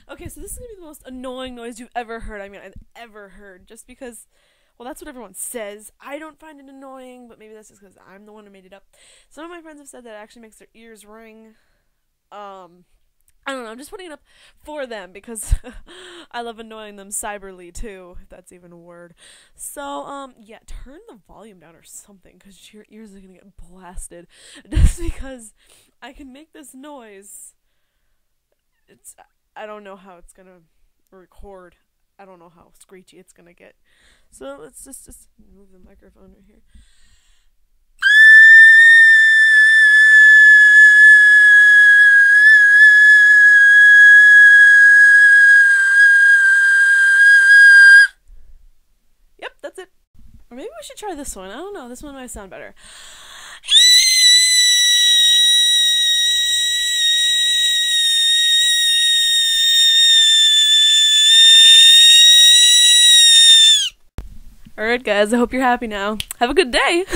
Okay, so this is gonna be the most annoying noise you've ever heard. I mean, I've ever heard. Just because, well, that's what everyone says. I don't find it annoying, but maybe that's just because I'm the one who made it up. Some of my friends have said that it actually makes their ears ring. Um, I don't know. I'm just putting it up for them because I love annoying them cyberly too, if that's even a word. So, yeah, turn the volume down or something because your ears are gonna get blasted. Just because I can make this noise. It's I don't know how it's gonna record. I don't know how screechy it's gonna get. So let's just move the microphone right here. Yep, that's it. Or maybe we should try this one. I don't know. This one might sound better. Alright, guys, I hope you're happy now. Have a good day!